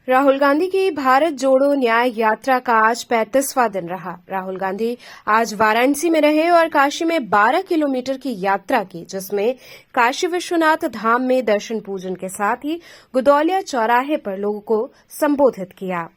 राहुल गांधी की भारत जोड़ो न्याय यात्रा का आज 35वां दिन रहा। राहुल गांधी आज वाराणसी में रहे और काशी में 12 किलोमीटर की यात्रा की, जिसमें काशी विश्वनाथ धाम में दर्शन पूजन के साथ ही गुदौलिया चौराहे पर लोगों को संबोधित किया।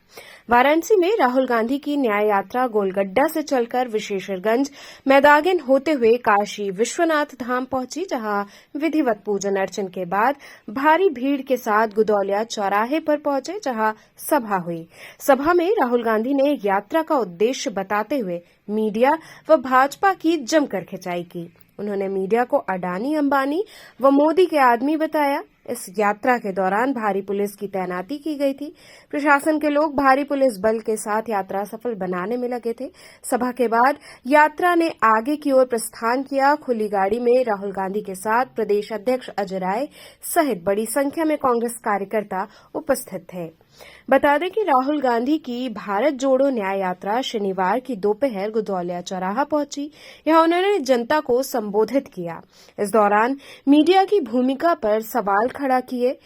वाराणसी में राहुल गांधी की न्याय यात्रा गोलगड्डा से चलकर विशेषरगंज मैदागिन होते हुए काशी विश्वनाथ धाम पहुंची, जहां विधिवत पूजन अर्चन के बाद भारी भीड़ के साथ गुदौलिया चौराहे पर पहुंचे, जहां सभा हुई। सभा में राहुल गांधी ने यात्रा का उद्देश्य बताते हुए मीडिया व भाजपा की जमकर खिंचाई की। उन्होंने मीडिया को अडानी, अंबानी व मोदी के आदमी बताया। इस यात्रा के दौरान भारी पुलिस की तैनाती की गई थी। प्रशासन के लोग भारी पुलिस बल के साथ यात्रा सफल बनाने में लगे थे। सभा के बाद यात्रा ने आगे की ओर प्रस्थान किया। खुली गाड़ी में राहुल गांधी के साथ प्रदेश अध्यक्ष अजय राय सहित बड़ी संख्या में कांग्रेस कार्यकर्ता उपस्थित थे। बता दें कि राहुल गांधी की भारत जोड़ो न्याय यात्रा शनिवार की दोपहर गुदौलिया चौराहा पहुंची। यहां उन्होंने जनता को संबोधित किया। इस दौरान मीडिया की भूमिका पर सवाल खड़ा किए।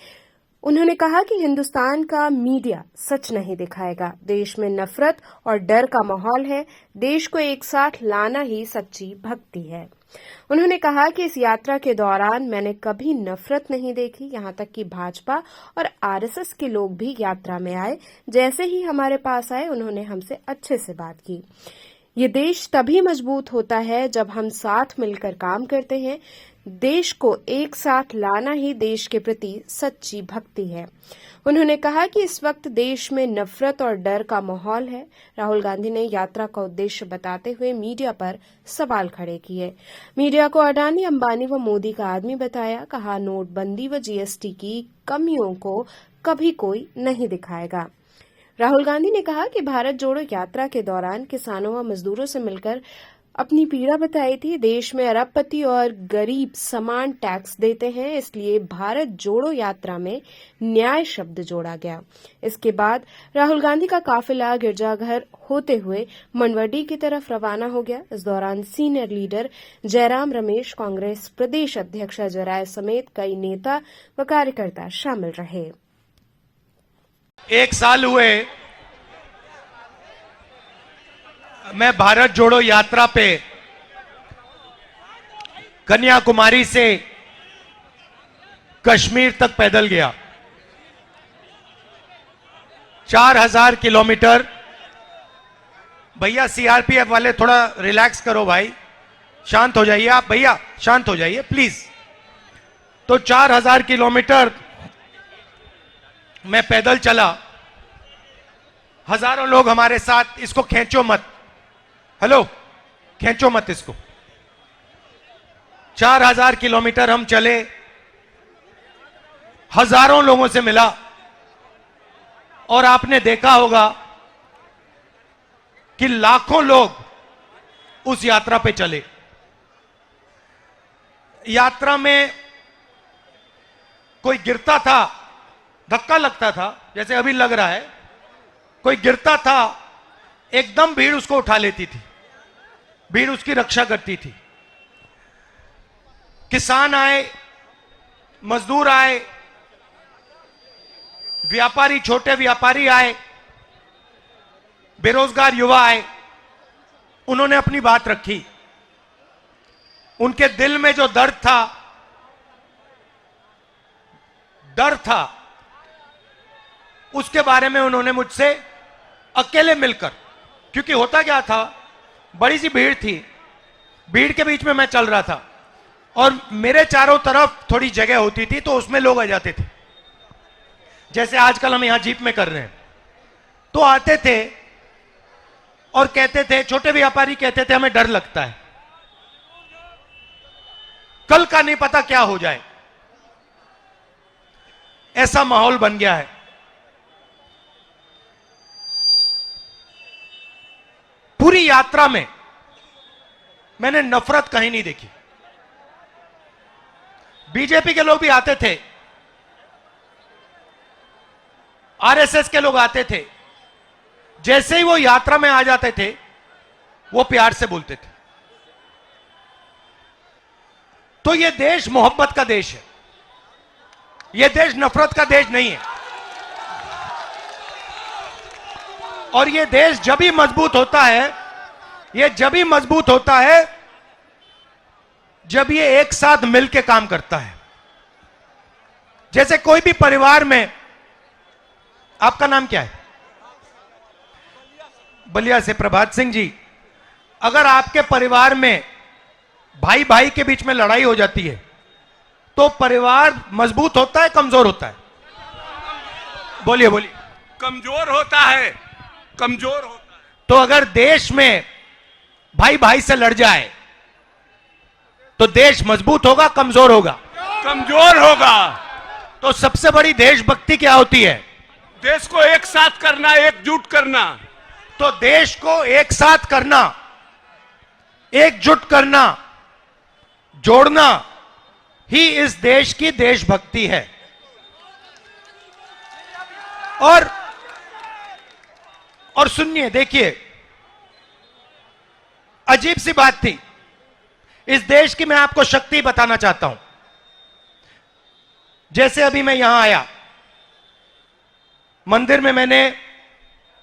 उन्होंने कहा कि हिंदुस्तान का मीडिया सच नहीं दिखाएगा। देश में नफरत और डर का माहौल है। देश को एक साथ लाना ही सच्ची भक्ति है। उन्होंने कहा कि इस यात्रा के दौरान मैंने कभी नफरत नहीं देखी। यहां तक कि भाजपा और आरएसएस के लोग भी यात्रा में आए। जैसे ही हमारे पास आए, उन्होंने हमसे अच्छे से बात की। ये देश तभी मजबूत होता है जब हम साथ मिलकर काम करते हैं। देश को एक साथ लाना ही देश के प्रति सच्ची भक्ति है। उन्होंने कहा कि इस वक्त देश में नफरत और डर का माहौल है। राहुल गांधी ने यात्रा का उद्देश्य बताते हुए मीडिया पर सवाल खड़े किए। मीडिया को अडानी, अंबानी व मोदी का आदमी बताया। कहा, नोटबंदी व जीएसटी की कमियों को कभी कोई नहीं दिखाएगा। राहुल गांधी ने कहा कि भारत जोड़ो यात्रा के दौरान किसानों व मजदूरों से मिलकर अपनी पीड़ा बताई थी। देश में अरबपति और गरीब समान टैक्स देते हैं, इसलिए भारत जोड़ो यात्रा में न्याय शब्द जोड़ा गया। इसके बाद राहुल गांधी का काफिला गिरजाघर होते हुए मंडवडी की तरफ रवाना हो गया। इस दौरान सीनियर लीडर जयराम रमेश, कांग्रेस प्रदेश अध्यक्ष अजय राय समेत कई नेता व कार्यकर्ता शामिल रहे। एक साल हुए मैं भारत जोड़ो यात्रा पे कन्याकुमारी से कश्मीर तक पैदल गया। 4000 किलोमीटर। भैया सीआरपीएफ वाले थोड़ा रिलैक्स करो भाई, शांत हो जाइए आप। भैया शांत हो जाइए प्लीज। तो 4000 किलोमीटर मैं पैदल चला। हजारों लोग हमारे साथ। इसको खींचो मत, हेलो, खींचो मत इसको। 4000 किलोमीटर हम चले, हजारों लोगों से मिला। और आपने देखा होगा कि लाखों लोग उस यात्रा पे चले। यात्रा में कोई गिरता था, धक्का लगता था, जैसे अभी लग रहा है। कोई गिरता था, एकदम भीड़ उसको उठा लेती थी, भीड़ उसकी रक्षा करती थी। किसान आए, मजदूर आए, व्यापारी, छोटे व्यापारी आए, बेरोजगार युवा आए। उन्होंने अपनी बात रखी। उनके दिल में जो दर्द था, उसके बारे में उन्होंने मुझसे अकेले मिलकर, क्योंकि होता क्या था, बड़ी सी भीड़ थी, भीड़ के बीच में मैं चल रहा था और मेरे चारों तरफ थोड़ी जगह होती थी, तो उसमें लोग आ जाते थे, जैसे आजकल हम यहां जीप में कर रहे हैं। तो आते थे और कहते थे, छोटे व्यापारी कहते थे, हमें डर लगता है, कल का नहीं पता क्या हो जाए। ऐसा माहौल बन गया है। पूरी यात्रा में मैंने नफरत कहीं नहीं देखी। बीजेपी के लोग भी आते थे, आरएसएस के लोग आते थे। जैसे ही वो यात्रा में आ जाते थे, वो प्यार से बोलते थे। तो ये देश मोहब्बत का देश है, ये देश नफरत का देश नहीं है। और ये देश जब ही मजबूत होता है, ये जब ही मजबूत होता है जब ये एक साथ मिलकर काम करता है। जैसे कोई भी परिवार में, आपका नाम क्या है? बलिया से प्रभात सिंह जी। अगर आपके परिवार में भाई भाई के बीच में लड़ाई हो जाती है तो परिवार मजबूत होता है, कमजोर होता है? बोलिए बोलिए। कमजोर होता है, कमजोर होता है। तो अगर देश में भाई भाई से लड़ जाए तो देश मजबूत होगा, कमजोर होगा? कमजोर होगा। तो सबसे बड़ी देशभक्ति क्या होती है? देश को एक साथ करना, एकजुट करना। तो देश को एक साथ करना, एकजुट करना, जोड़ना ही इस देश की देशभक्ति है। और सुनिए, देखिए, अजीब सी बात थी इस देश की। मैं आपको शक्ति बताना चाहता हूं। जैसे अभी मैं यहां आया, मंदिर में मैंने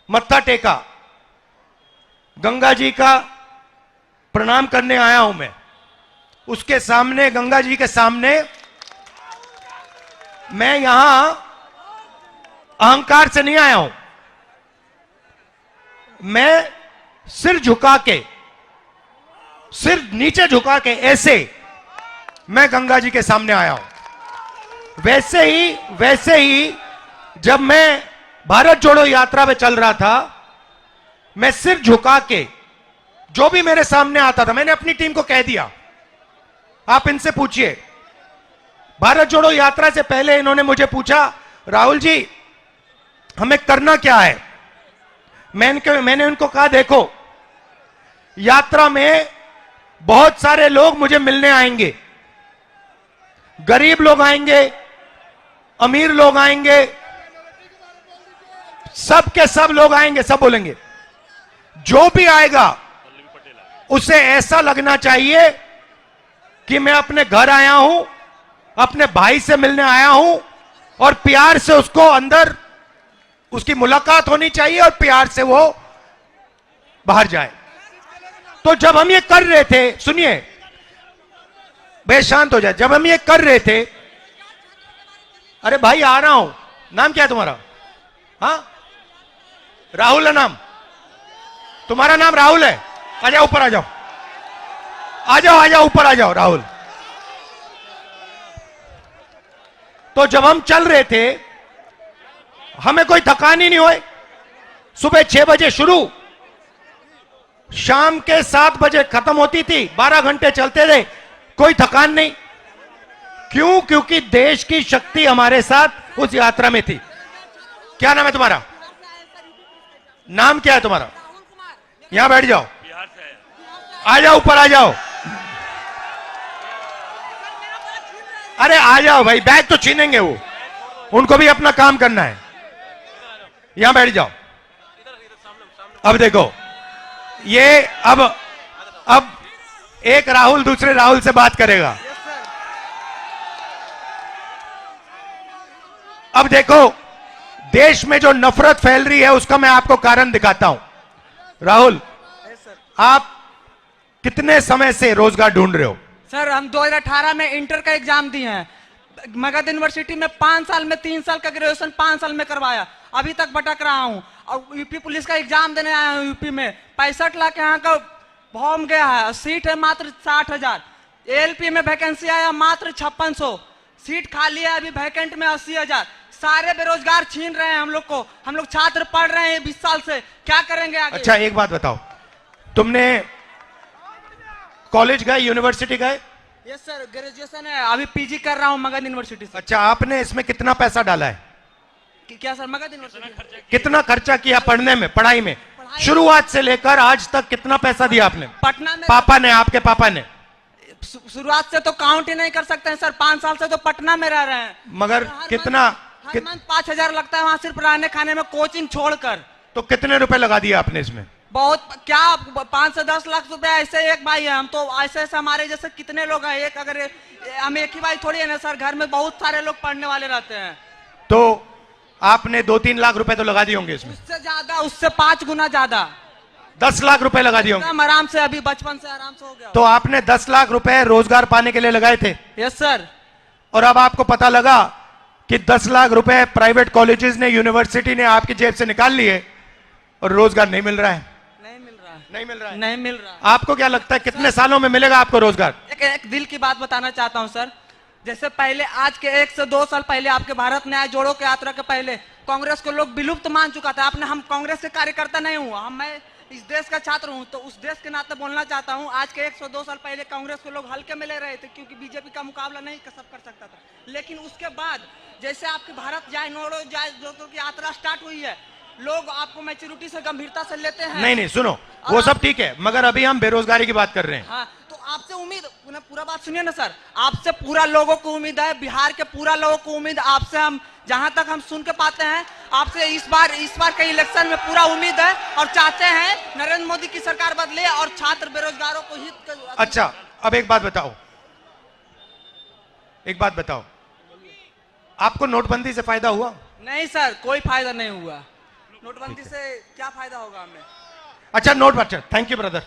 मत्था टेका, गंगा जी का प्रणाम करने आया हूं मैं। उसके सामने, गंगा जी के सामने, मैं यहां अहंकार से नहीं आया हूं। मैं सिर झुका के, सिर नीचे झुका के, ऐसे मैं गंगा जी के सामने आया हूं। वैसे ही जब मैं भारत जोड़ो यात्रा पे चल रहा था, मैं सिर झुका के जो भी मेरे सामने आता था, मैंने अपनी टीम को कह दिया, आप इनसे पूछिए। भारत जोड़ो यात्रा से पहले इन्होंने मुझे पूछा, राहुल जी हमें करना क्या है? मैंने उनको कहा, देखो, यात्रा में बहुत सारे लोग मुझे मिलने आएंगे। गरीब लोग आएंगे, अमीर लोग आएंगे, सब के सब लोग आएंगे, सब बोलेंगे। जो भी आएगा उसे ऐसा लगना चाहिए कि मैं अपने घर आया हूं, अपने भाई से मिलने आया हूं, और प्यार से उसको अंदर, उसकी मुलाकात होनी चाहिए और प्यार से वो बाहर जाए। तो जब हम ये कर रहे थे, सुनिए, बे शांत हो जाए। जब हम ये कर रहे थे, अरे भाई आ रहा हूं, नाम क्या है तुम्हारा? हाँ, राहुल है नाम तुम्हारा? नाम राहुल है? आ जाओ, ऊपर आ जाओ, आ जाओ, आ जाओ, ऊपर आ जाओ राहुल। तो जब हम चल रहे थे, हमें कोई थकान ही नहीं हुई। सुबह 6 बजे शुरू, शाम के 7 बजे खत्म होती थी, 12 घंटे चलते थे, कोई थकान नहीं। क्यों? क्योंकि देश की शक्ति हमारे साथ उस यात्रा में थी। क्या नाम है तुम्हारा? नाम क्या है तुम्हारा? यहां बैठ जाओ, आ जाओ, ऊपर आ जाओ। अरे आ जाओ भाई, बैग तो छीनेंगे वो, उनको भी अपना काम करना है। यहां बैठ जाओ। अब देखो, ये अब एक राहुल दूसरे राहुल से बात करेगा। अब देखो, देश में जो नफरत फैल रही है उसका मैं आपको कारण दिखाता हूं। राहुल, आप कितने समय से रोजगार ढूंढ रहे हो? सर, हम 2018 में इंटर का एग्जाम दिए हैं। मगध यूनिवर्सिटी में 5 साल में 3 साल का ग्रेजुएशन 5 साल में करवाया, अभी तक भटक रहा हूं। और यूपी पुलिस का एग्जाम देने आया हूं। यूपी में 65 लाख यहाँ का फॉर्म गया है, सीट है मात्र 60,000। एएलपी में वैकेंसी आया मात्र 5600, सीट खाली है अभी वैकेंट में 80,000। सारे बेरोजगार छीन रहे हैं हम लोग को। हम लोग छात्र पढ़ रहे हैं 20 साल से, क्या करेंगे आगे? अच्छा, एक बात बताओ, तुमने कॉलेज गए, यूनिवर्सिटी गए? यस सर, ग्रेजुएशन है, अभी पीजी कर रहा हूँ मगध यूनिवर्सिटी से। अच्छा, आपने इसमें कितना पैसा डाला है? क्या सर? मगध यूनिवर्सिटी कितना खर्चा किया पढ़ने में, पढ़ाई में? शुरुआत से लेकर आज तक कितना पैसा दिया आपने? पटना में पापा ने, आपके पापा ने? शुरुआत से तो काउंट ही नहीं कर सकते हैं सर, 5 साल से तो पटना में रह रहे हैं। मगर कितना? 5,000 लगता है वहां सिर्फ रहने खाने में, कोचिंग छोड़कर। तो कितने रुपए लगा दिए आपने इसमें? बहुत क्या, 5 से 10 लाख रुपए। ऐसे एक भाई है, हम तो ऐसे हमारे जैसे कितने लोग हैं। एक अगर हम एक ही भाई थोड़ी है ना सर, घर में बहुत सारे लोग पढ़ने वाले रहते हैं। तो आपने 2-3 लाख रुपए तो लगा दिए होंगे इसमें। उससे ज्यादा, उससे 5 गुना ज्यादा। 10 लाख रुपए लगा दिए होंगे। हम आराम से अभी बचपन से आराम से हो गया। तो आपने 10 लाख रुपए रोजगार पाने के लिए लगाए थे। Yes sir. और अब आपको पता लगा कि 10 लाख रुपए प्राइवेट कॉलेजेस ने, यूनिवर्सिटी ने आपकी जेब से निकाल लिए और रोजगार नहीं मिल रहा है। नहीं मिल रहा है। नहीं मिल रहा है। नहीं मिल रहा है। आपको क्या लगता है कितने सालों में मिलेगा आपको रोजगार? एक दिल की बात बताना चाहता हूं सर। जैसे पहले, आज के 1 से 2 साल पहले, आपके भारत न्याय जोड़ो के यात्रा के पहले कांग्रेस को लोग विलुप्त मान चुका था। हम कांग्रेस के कार्यकर्ता नहीं हूँ, मैं इस देश का छात्र हूँ, तो उस देश के नाते बोलना चाहता हूँ। आज के 102 साल पहले कांग्रेस को लोग हल्के में ले रहे थे, क्योंकि बीजेपी का मुकाबला नहीं सब कर सकता था। लेकिन उसके बाद जैसे आपकी भारत जाए जोड़ो की यात्रा स्टार्ट हुई है, लोग आपको मैच्योरिटी से, गंभीरता से लेते हैं। नहीं सुनो, वो सब ठीक है, मगर अभी हम बेरोजगारी की बात कर रहे हैं। हाँ, तो आपसे उम्मीद, पूरा बात सुनिए ना सर। आपसे पूरा लोगों को उम्मीद है, बिहार के पूरा लोगों को उम्मीद आपसे, हम जहां तक हम सुन के पाते हैं, आपसे इस बार के इलेक्शन में पूरा उम्मीद है और चाहते हैं नरेंद्र मोदी की सरकार बदले और छात्र बेरोजगारों को हित। अच्छा, अब एक बात बताओ, आपको नोटबंदी से फायदा हुआ? नहीं सर, कोई फायदा नहीं हुआ। नोटबंदी से क्या फायदा होगा हमें? अच्छा, अच्छा, थैंक यू ब्रदर,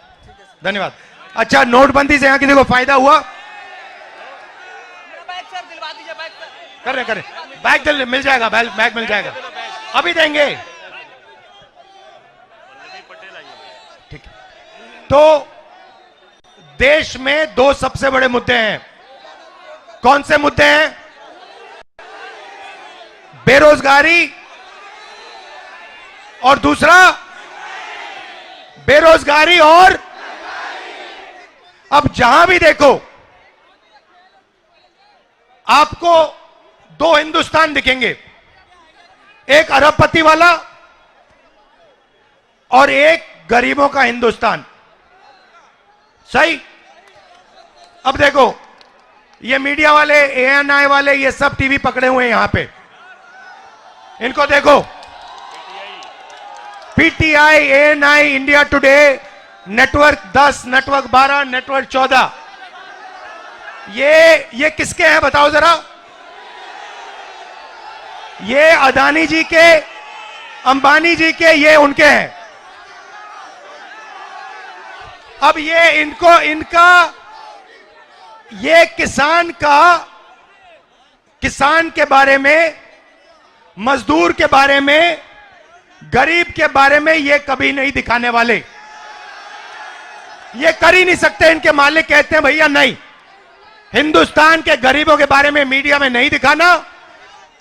धन्यवाद। अच्छा, नोटबंदी से यहाँ किसी को फायदा हुआ? बैग सर दिलवा दीजिए, बैग कर रहे बैग मिल जाएगा, बैग मिल जाएगा, अभी देंगे। ठीक है, तो देश में 2 सबसे बड़े मुद्दे हैं। कौन से मुद्दे हैं? बेरोजगारी और दूसरा बेरोजगारी और अब जहां भी देखो आपको 2 हिंदुस्तान दिखेंगे, एक अरबपति वाला और एक गरीबों का हिंदुस्तान। सही? अब देखो, ये मीडिया वाले, ANI वाले, ये सब टीवी पकड़े हुए हैं यहां पे, इनको देखो, PTI, ANI, India today, network 10, network 12, network 14, ये किसके हैं बताओ जरा? ये अदानी जी के, अंबानी जी के, ये उनके हैं। अब ये इनका ये किसान के बारे में, मजदूर के बारे में, गरीब के बारे में ये कभी नहीं दिखाने वाले। ये कर ही नहीं सकते। इनके मालिक कहते हैं भैया नहीं, हिंदुस्तान के गरीबों के बारे में मीडिया में नहीं दिखाना।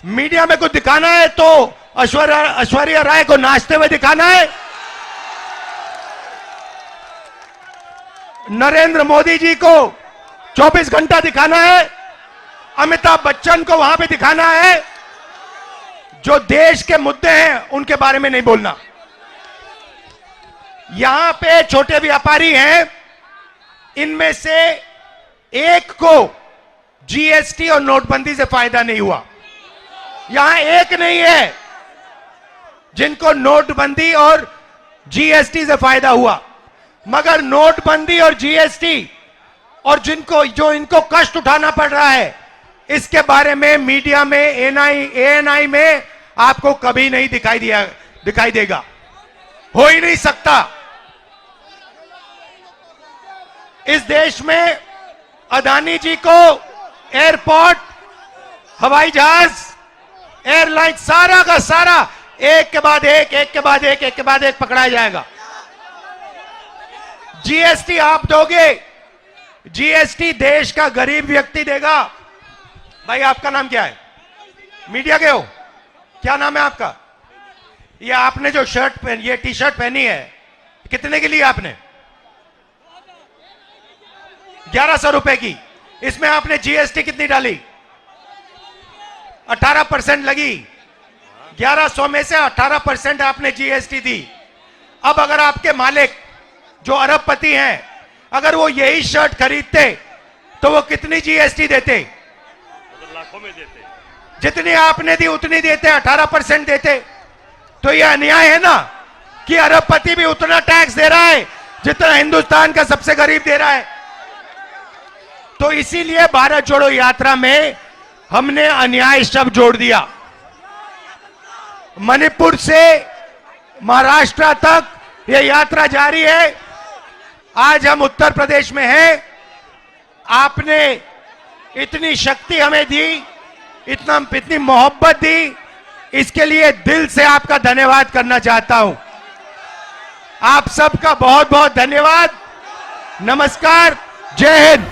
मीडिया में कुछ दिखाना है तो ऐश्वर्या राय को नाचते हुए दिखाना है, नरेंद्र मोदी जी को 24 घंटा दिखाना है, अमिताभ बच्चन को वहां पे दिखाना है। जो देश के मुद्दे हैं उनके बारे में नहीं बोलना। यहां पे छोटे व्यापारी हैं, इनमें से एक को जीएसटी और नोटबंदी से फायदा नहीं हुआ। यहां एक नहीं है जिनको नोटबंदी और जीएसटी से फायदा हुआ, मगर नोटबंदी और जीएसटी और जो इनको कष्ट उठाना पड़ रहा है, इसके बारे में मीडिया में, ANI में आपको कभी नहीं दिखाई देगा, हो ही नहीं सकता। इस देश में अदानी जी को एयरपोर्ट, हवाई जहाज, एयरलाइन, सारा का सारा एक के बाद एक पकड़ाया जाएगा। जीएसटी आप दोगे, जीएसटी देश का गरीब व्यक्ति देगा। भाई आपका नाम क्या है? मीडिया के हो? क्या नाम है आपका? ये आपने जो ये टी शर्ट पहनी है, कितने की ली आपने? 1100 रुपए की। इसमें आपने जीएसटी कितनी डाली? 18% लगी। 1100 में से 18% आपने जीएसटी दी। अब अगर आपके मालिक जो अरबपति हैं, अगर वो यही शर्ट खरीदते तो वो कितनी जीएसटी देते? लाखों में देते। जितनी आपने दी उतनी देते, 18% देते। तो ये अन्याय है ना कि अरबपति भी उतना टैक्स दे रहा है जितना हिंदुस्तान का सबसे गरीब दे रहा है। तो इसीलिए भारत जोड़ो यात्रा में हमने अन्याय शब्द जोड़ दिया। मणिपुर से महाराष्ट्र तक ये यात्रा जारी है। आज हम उत्तर प्रदेश में हैं। आपने इतनी शक्ति हमें दी, इतनी मोहब्बत दी, इसके लिए दिल से आपका धन्यवाद करना चाहता हूं। आप सबका बहुत बहुत धन्यवाद। नमस्कार, जय हिंद।